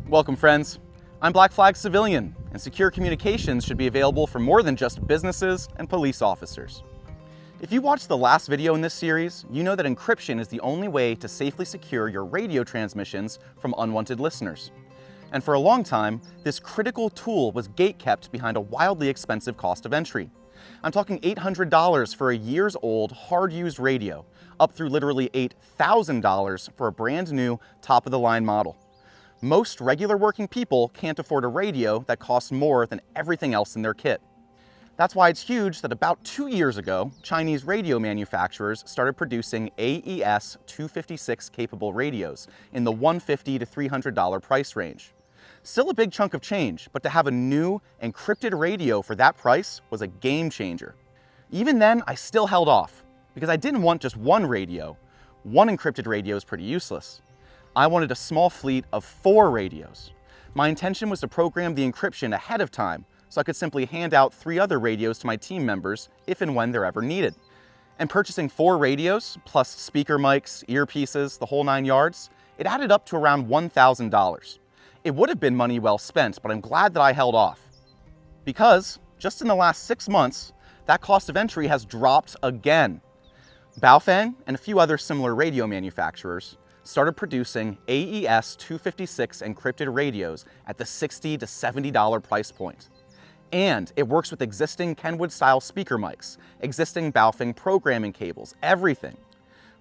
Welcome, friends. I'm Black Flag Civilian, and secure communications should be available for more than just businesses and police officers. If you watched the last video in this series, you know that encryption is the only way to safely secure your radio transmissions from unwanted listeners. And for a long time, this critical tool was gatekept behind a wildly expensive cost of entry. I'm talking $800 for a years-old, hard-used radio, up through literally $8,000 for a brand new, top-of-the-line model. Most regular working people can't afford a radio that costs more than everything else in their kit. That's why it's huge that about 2 years ago, Chinese radio manufacturers started producing AES 256 capable radios in the $150 to $300 price range. Still a big chunk of change, but to have a new encrypted radio for that price was a game changer. Even then, I still held off because I didn't want just one radio. One encrypted radio is pretty useless. I wanted a small fleet of 4 radios. My intention was to program the encryption ahead of time so I could simply hand out 3 other radios to my team members if and when they're ever needed. And purchasing 4 radios, plus speaker mics, earpieces, the whole 9 yards, it added up to around $1,000. It would have been money well spent, but I'm glad that I held off. Because, just in the last 6 months, that cost of entry has dropped again. Baofeng and a few other similar radio manufacturers started producing AES 256 encrypted radios at the $60 to $70 price point. And it works with existing Kenwood-style speaker mics, existing Baofeng programming cables, everything.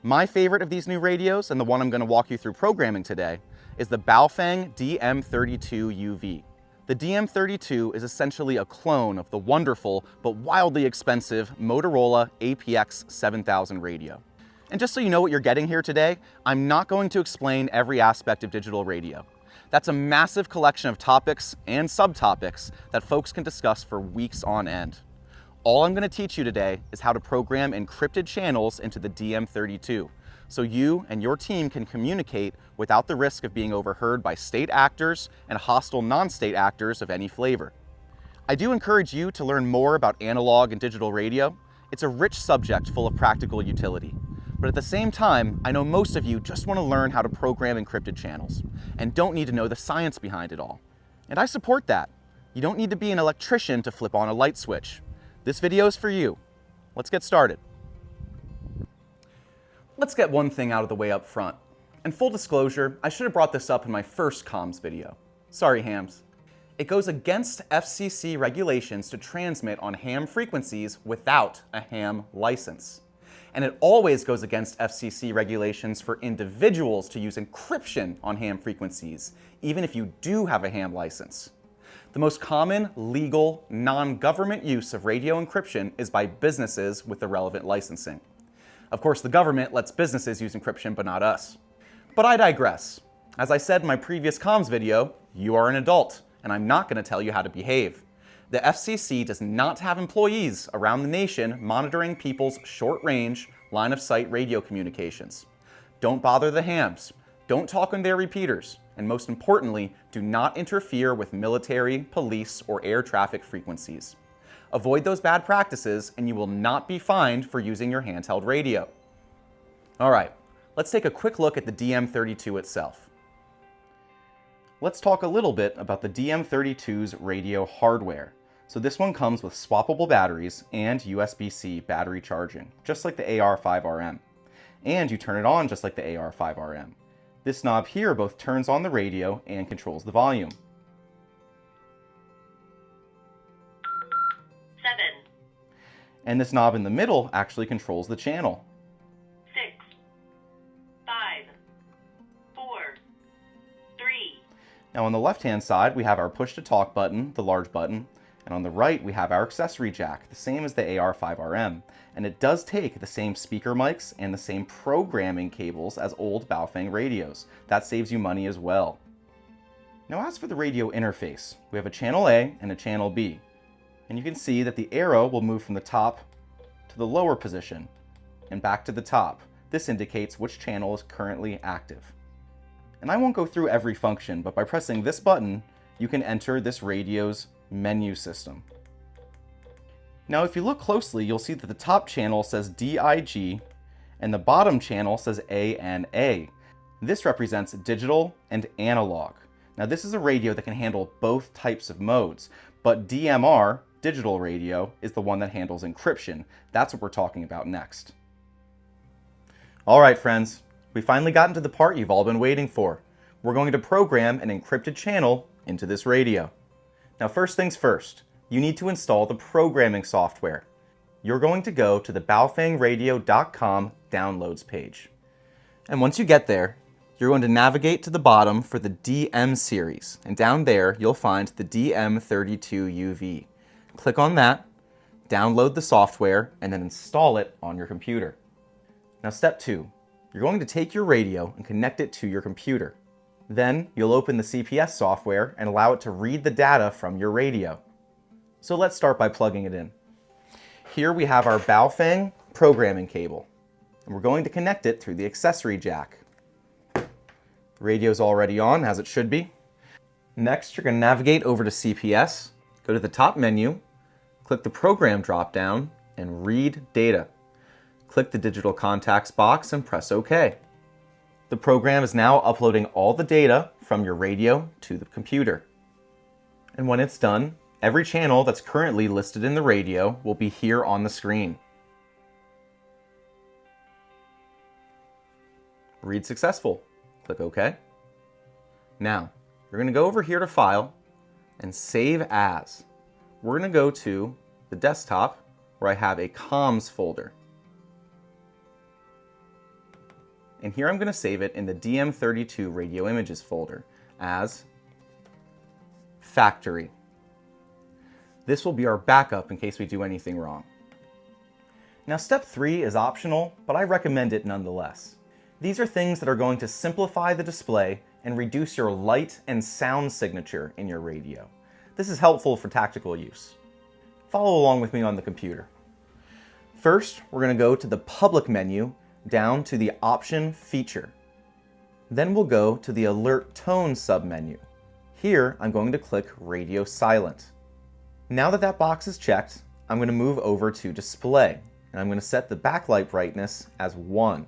My favorite of these new radios, and the one I'm going to walk you through programming today, is the Baofeng DM-32 UV. The DM-32 is essentially a clone of the wonderful but wildly expensive Motorola APX 7000 radio. And just so you know what you're getting here today, I'm not going to explain every aspect of digital radio. That's a massive collection of topics and subtopics that folks can discuss for weeks on end. All I'm going to teach you today is how to program encrypted channels into the DM-32, so you and your team can communicate without the risk of being overheard by state actors and hostile non-state actors of any flavor. I do encourage you to learn more about analog and digital radio. It's a rich subject full of practical utility. But at the same time, I know most of you just want to learn how to program encrypted channels and don't need to know the science behind it all. And I support that. You don't need to be an electrician to flip on a light switch. This video is for you. Let's get started. Let's get one thing out of the way up front. And full disclosure, I should have brought this up in my first comms video. Sorry, hams. It goes against FCC regulations to transmit on ham frequencies without a ham license. And it always goes against FCC regulations for individuals to use encryption on ham frequencies, even if you do have a ham license. The most common, legal, non-government use of radio encryption is by businesses with the relevant licensing. Of course, the government lets businesses use encryption, but not us. But I digress. As I said in my previous comms video, you are an adult, and I'm not going to tell you how to behave. The FCC does not have employees around the nation monitoring people's short-range, line-of-sight radio communications. Don't bother the hams. Don't talk on their repeaters. And most importantly, do not interfere with military, police, or air traffic frequencies. Avoid those bad practices, and you will not be fined for using your handheld radio. All right, let's take a quick look at the DM-32 itself. Let's talk a little bit about the DM-32's radio hardware. So this one comes with swappable batteries and USB-C battery charging, just like the AR5RM. And you turn it on just like the AR5RM. This knob here both turns on the radio and controls the volume. 7. And this knob in the middle actually controls the channel. 6. 5. 4. 3. Now on the left-hand side, we have our push-to-talk button, the large button, and on the right, we have our accessory jack, the same as the AR5RM. And it does take the same speaker mics and the same programming cables as old Baofeng radios. That saves you money as well. Now as for the radio interface, we have a channel A and a channel B. And you can see that the arrow will move from the top to the lower position and back to the top. This indicates which channel is currently active. And I won't go through every function, but by pressing this button, you can enter this radio's menu system. Now if you look closely, you'll see that the top channel says DIG and the bottom channel says ANA. This represents digital and analog. Now this is a radio that can handle both types of modes, but DMR, digital radio, is the one that handles encryption. That's what we're talking about next. All right, friends, we finally gotten to the part you've all been waiting for. We're going to program an encrypted channel into this radio. Now first things first, you need to install the programming software. You're going to go to the baofengradio.com downloads page. And once you get there, you're going to navigate to the bottom for the DM series, and down there you'll find the DM-32 UV. Click on that, download the software, and then install it on your computer. Now step 2, you're going to take your radio and connect it to your computer. Then you'll open the CPS software and allow it to read the data from your radio. So let's start by plugging it in. Here we have our Baofeng programming cable, and we're going to connect it through the accessory jack. The radio's already on, as it should be. Next, you're going to navigate over to CPS, go to the top menu, click the Program drop-down, and Read Data. Click the Digital Contacts box and press OK. The program is now uploading all the data from your radio to the computer. And when it's done, every channel that's currently listed in the radio will be here on the screen. Read successful. Click OK. Now, you're going to go over here to File and Save As. We're going to go to the desktop where I have a comms folder. And here I'm going to save it in the DM-32 radio images folder as factory. This will be our backup in case we do anything wrong. Now step 3 is optional, but I recommend it nonetheless. These are things that are going to simplify the display and reduce your light and sound signature in your radio. This is helpful for tactical use. Follow along with me on the computer. First, we're going to go to the public menu down to the option feature. Then we'll go to the alert tone submenu. Here, I'm going to click radio silent. Now that that box is checked, I'm going to move over to display, and I'm going to set the backlight brightness as 1.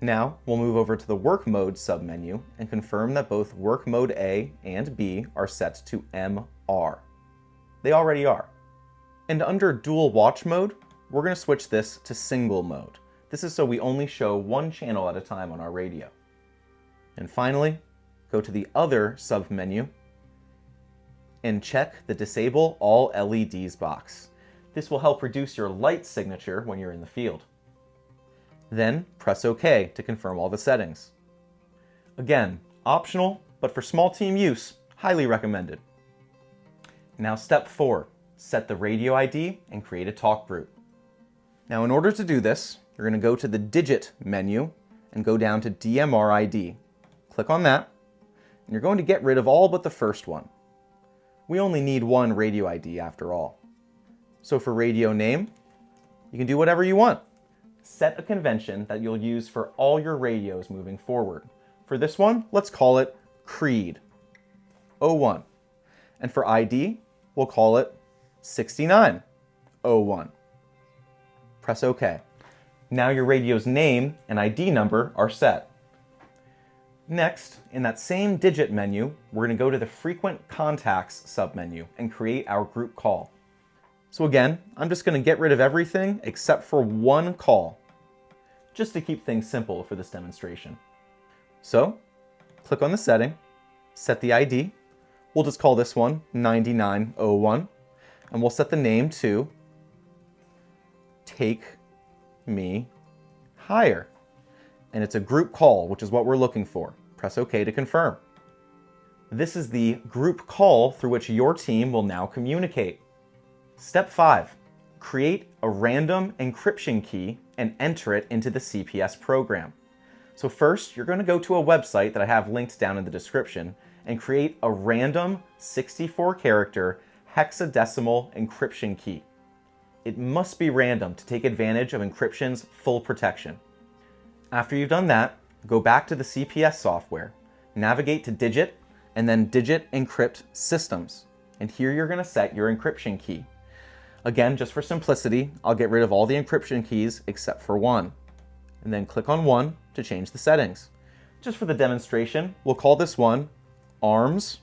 Now, we'll move over to the work mode submenu and confirm that both work mode A and B are set to MR. They already are. And under dual watch mode, we're going to switch this to single mode. This is so we only show one channel at a time on our radio. And finally, go to the other submenu and check the disable all LEDs box. This will help reduce your light signature when you're in the field. Then press OK to confirm all the settings. Again, optional, but for small team use, highly recommended. Now step 4, set the radio ID and create a talk group. Now in order to do this, you're going to go to the digit menu and go down to DMR ID. Click on that, and you're going to get rid of all but the first one. We only need one radio ID after all. So for radio name, you can do whatever you want. Set a convention that you'll use for all your radios moving forward. For this one, let's call it Creed 01. And for ID, we'll call it 6901. Press OK. Now your radio's name and ID number are set. Next, in that same digit menu, we're going to go to the frequent contacts submenu and create our group call. So again, I'm just going to get rid of everything except for one call, just to keep things simple for this demonstration. So, click on the setting, set the ID. We'll just call this one 9901, and we'll set the name to Take Me Higher. And it's a group call, which is what we're looking for. Press OK to confirm. This is the group call through which your team will now communicate. Step 5, create a random encryption key and enter it into the CPS program. So first, you're going to go to a website that I have linked down in the description and create a random 64-character hexadecimal encryption key. It must be random to take advantage of encryption's full protection. After you've done that, go back to the CPS software, navigate to Digit, and then Digit Encrypt Systems. And here you're going to set your encryption key. Again, just for simplicity, I'll get rid of all the encryption keys except for one. And then click on one to change the settings. Just for the demonstration, we'll call this one arms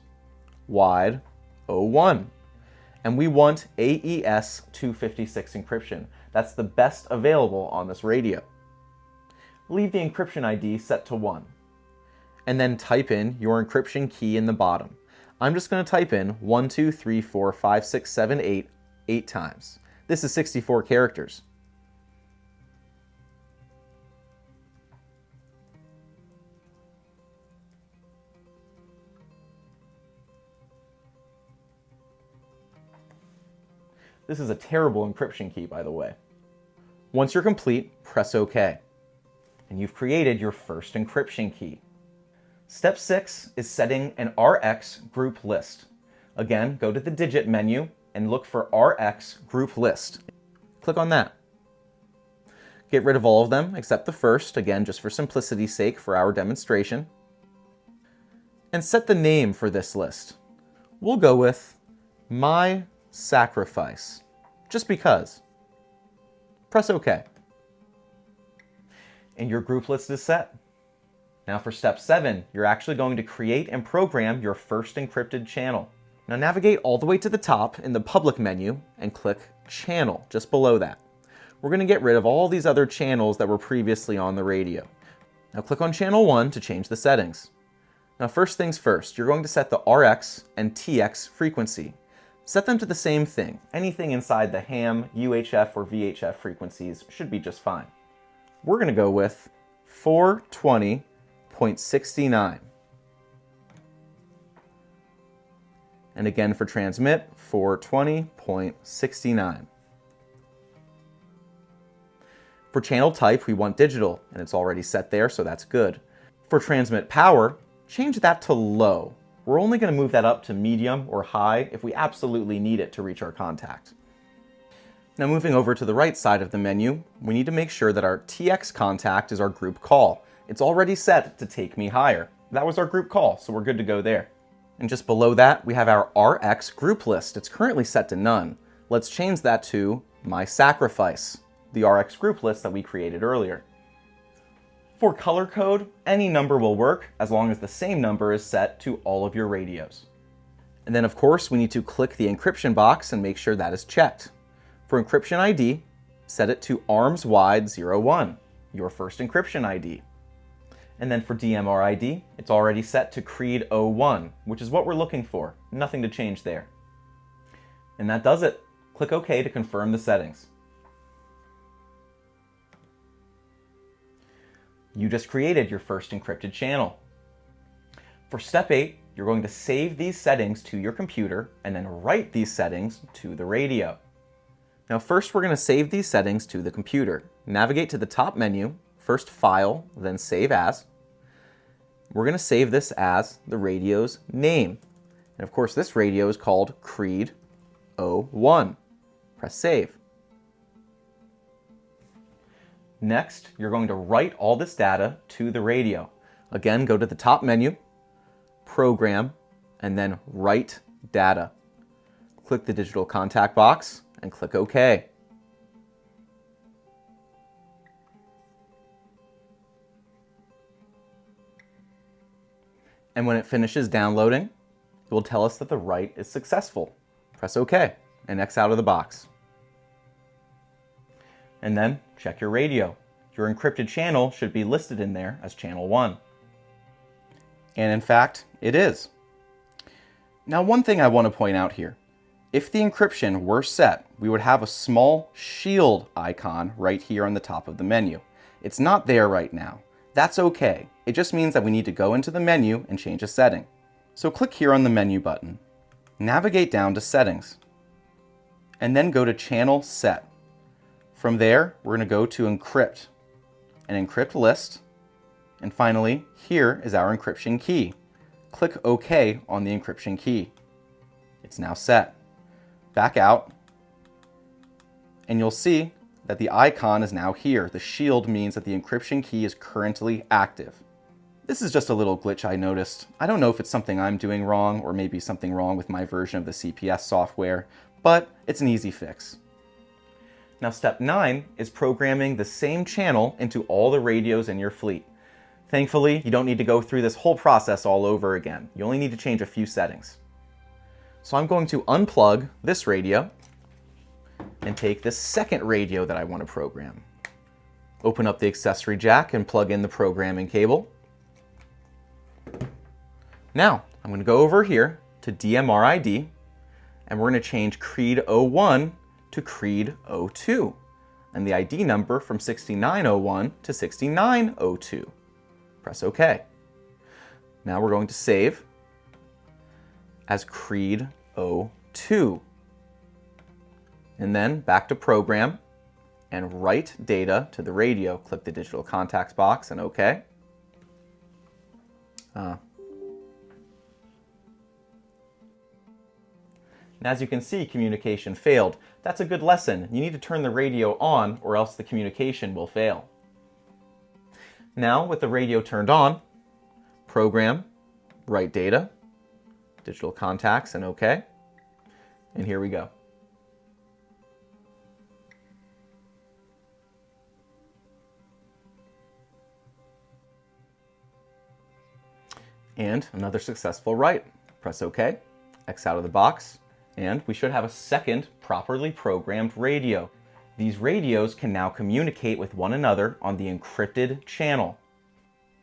wide 01. And we want AES 256 encryption. That's the best available on this radio. Leave the encryption ID set to 1. And then type in your encryption key in the bottom. I'm just going to type in 1, 2, 3, 4, 5, 6, 7, 8, 8 times. This is 64 characters. This is a terrible encryption key, by the way. Once you're complete, press OK. And you've created your first encryption key. Step 6 is setting an RX group list. Again, go to the digit menu and look for RX group list. Click on that. Get rid of all of them except the first, again, just for simplicity's sake for our demonstration. And set the name for this list. We'll go with My Sacrifice, just because. Press OK. And your group list is set. Now for step 7, you're actually going to create and program your first encrypted channel. Now navigate all the way to the top in the public menu and click Channel, just below that. We're going to get rid of all these other channels that were previously on the radio. Now click on channel 1 to change the settings. Now first things first, you're going to set the RX and TX frequency. Set them to the same thing. Anything inside the ham, UHF, or VHF frequencies should be just fine. We're going to go with 420.69. And again for transmit, 420.69. For channel type, we want digital, and it's already set there, so that's good. For transmit power, change that to low. We're only going to move that up to medium or high if we absolutely need it to reach our contact. Now moving over to the right side of the menu, we need to make sure that our TX contact is our group call. It's already set to take me higher. That was our group call, so we're good to go there. And just below that, we have our RX group list. It's currently set to none. Let's change that to My Sacrifice, the RX group list that we created earlier. For color code, any number will work as long as the same number is set to all of your radios. And then of course, we need to click the encryption box and make sure that is checked. For encryption ID, set it to arms wide 01, your first encryption ID. And then for DMR ID, it's already set to Creed 01, which is what we're looking for. Nothing to change there. And that does it. Click OK to confirm the settings. You just created your first encrypted channel. For step 8, you're going to save these settings to your computer and then write these settings to the radio. Now first we're going to save these settings to the computer. Navigate to the top menu, first File, then Save As. We're going to save this as the radio's name. And of course this radio is called Creed 01. Press Save. Next, you're going to write all this data to the radio. Again, go to the top menu, Program, and then Write Data. Click the digital contact box and click OK. And when it finishes downloading, it will tell us that the write is successful. Press OK and X out of the box. And then check your radio. Your encrypted channel should be listed in there as channel 1. And in fact, it is. Now one thing I want to point out here. If the encryption were set, we would have a small shield icon right here on the top of the menu. It's not there right now. That's okay. It just means that we need to go into the menu and change a setting. So click here on the menu button. Navigate down to Settings. And then go to Channel Set. From there, we're going to go to Encrypt, and encrypt list. And finally, here is our encryption key. Click OK on the encryption key. It's now set. Back out, and you'll see that the icon is now here. The shield means that the encryption key is currently active. This is just a little glitch I noticed. I don't know if it's something I'm doing wrong or maybe something wrong with my version of the CPS software, but it's an easy fix. Now step 9 is programming the same channel into all the radios in your fleet. Thankfully, you don't need to go through this whole process all over again. You only need to change a few settings. So I'm going to unplug this radio and take this second radio that I want to program. Open up the accessory jack and plug in the programming cable. Now, I'm going to go over here to DMRID, and we're going to change Creed 01 to Creed 02, and the ID number from 6901 to 6902. Press OK. Now we're going to save as Creed 02. And then back to program and write data to the radio. Click the digital contacts box and OK. And as you can see, communication failed. That's a good lesson. You need to turn the radio on or else the communication will fail. Now, with the radio turned on, program, write data, digital contacts, and OK. And here we go. And another successful write. Press OK, X out of the box, and we should have a second properly programmed radio. These radios can now communicate with one another on the encrypted channel.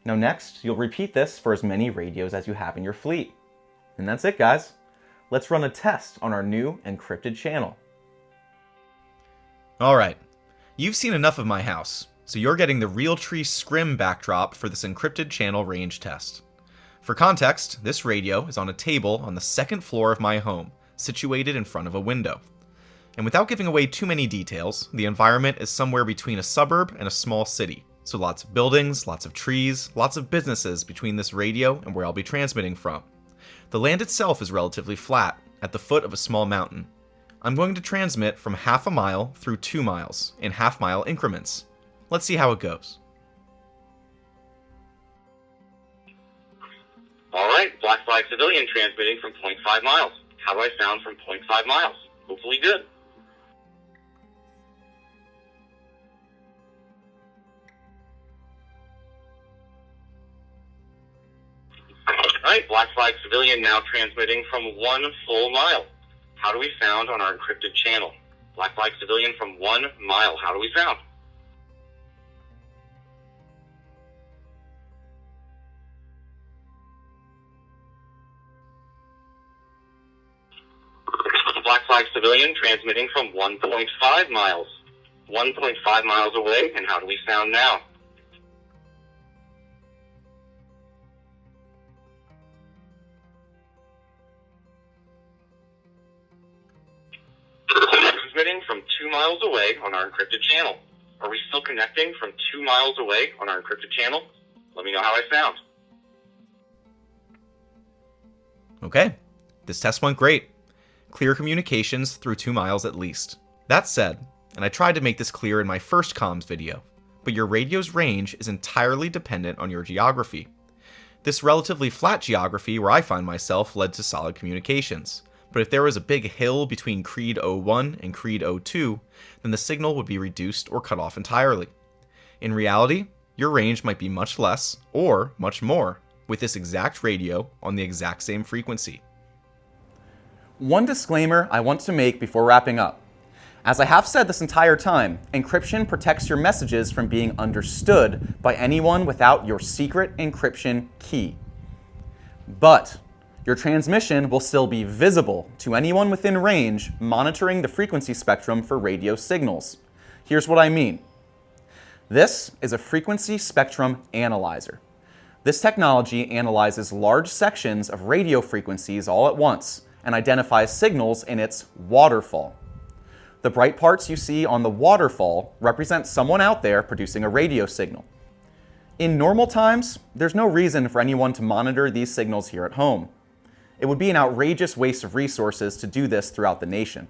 Now next, you'll repeat this for as many radios as you have in your fleet. And that's it, guys. Let's run a test on our new encrypted channel. All right, you've seen enough of my house, so you're getting the Realtree Scrim backdrop for this encrypted channel range test. For context, this radio is on a table on the second floor of my home, situated in front of a window. And without giving away too many details, the environment is somewhere between a suburb and a small city. So lots of buildings, lots of trees, lots of businesses between this radio and where I'll be transmitting from. The land itself is relatively flat, at the foot of a small mountain. I'm going to transmit from half a mile through 2 miles, in half-mile increments. Let's see how it goes. Alright, Black Flag Civilian transmitting from 0.5 miles. How do I sound from 0.5 miles? Hopefully good. Alright, Black Flag Civilian now transmitting from 1 full mile. How do we sound on our encrypted channel? Black Flag Civilian from 1 mile. How do we sound? Black Flag Civilian transmitting from 1.5 miles. 1.5 miles away, and how do we sound now? Transmitting from 2 miles away on our encrypted channel. Are we still connecting from 2 miles away on our encrypted channel? Let me know how I sound. Okay, this test went great. Clear communications through 2 miles at least. That said, and I tried to make this clear in my first comms video, but your radio's range is entirely dependent on your geography. This relatively flat geography where I find myself led to solid communications, but if there was a big hill between Creed 01 and Creed 02, then the signal would be reduced or cut off entirely. In reality, your range might be much less, or much more, with this exact radio on the exact same frequency. One disclaimer I want to make before wrapping up. As I have said this entire time, encryption protects your messages from being understood by anyone without your secret encryption key. But your transmission will still be visible to anyone within range monitoring the frequency spectrum for radio signals. Here's what I mean. This is a frequency spectrum analyzer. This technology analyzes large sections of radio frequencies all at once and identifies signals in its waterfall. The bright parts you see on the waterfall represent someone out there producing a radio signal. In normal times, there's no reason for anyone to monitor these signals here at home. It would be an outrageous waste of resources to do this throughout the nation.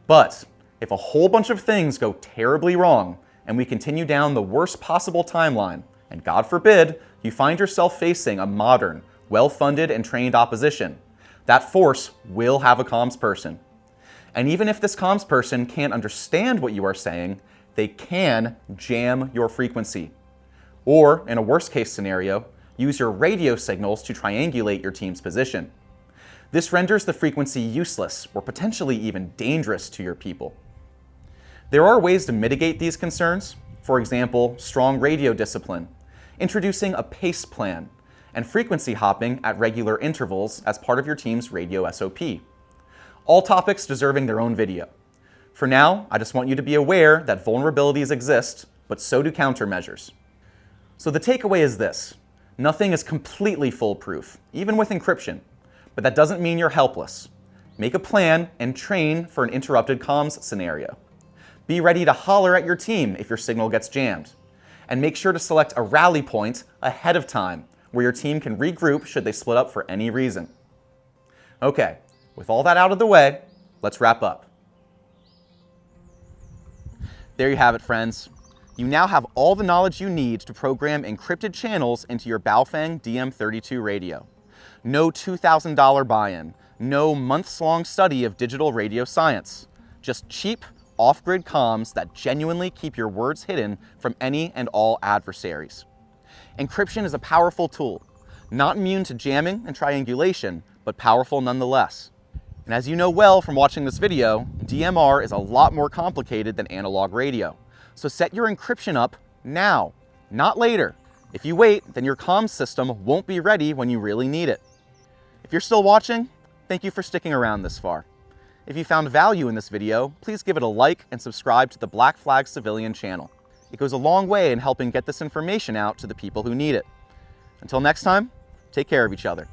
But if a whole bunch of things go terribly wrong and we continue down the worst possible timeline, and God forbid, you find yourself facing a modern, well-funded and trained opposition, that force will have a comms person. And even if this comms person can't understand what you are saying, they can jam your frequency. Or, in a worst case scenario, use your radio signals to triangulate your team's position. This renders the frequency useless or potentially even dangerous to your people. There are ways to mitigate these concerns, for example, strong radio discipline, introducing a pace plan, and frequency hopping at regular intervals as part of your team's radio SOP. All topics deserving their own video. For now, I just want you to be aware that vulnerabilities exist, but so do countermeasures. So the takeaway is this: nothing is completely foolproof, even with encryption, but that doesn't mean you're helpless. Make a plan and train for an interrupted comms scenario. Be ready to holler at your team if your signal gets jammed. And make sure to select a rally point ahead of time where your team can regroup should they split up for any reason. Okay, with all that out of the way, let's wrap up. There you have it, friends. You now have all the knowledge you need to program encrypted channels into your Baofeng DM-32 radio. No $2,000 buy-in, no months-long study of digital radio science. Just cheap, off-grid comms that genuinely keep your words hidden from any and all adversaries. Encryption is a powerful tool, not immune to jamming and triangulation, but powerful nonetheless. And as you know well from watching this video, DMR is a lot more complicated than analog radio. So set your encryption up now, not later. If you wait, then your comms system won't be ready when you really need it. If you're still watching, thank you for sticking around this far. If you found value in this video, please give it a like and subscribe to the Black Flag Civilian channel. It goes a long way in helping get this information out to the people who need it. Until next time, take care of each other.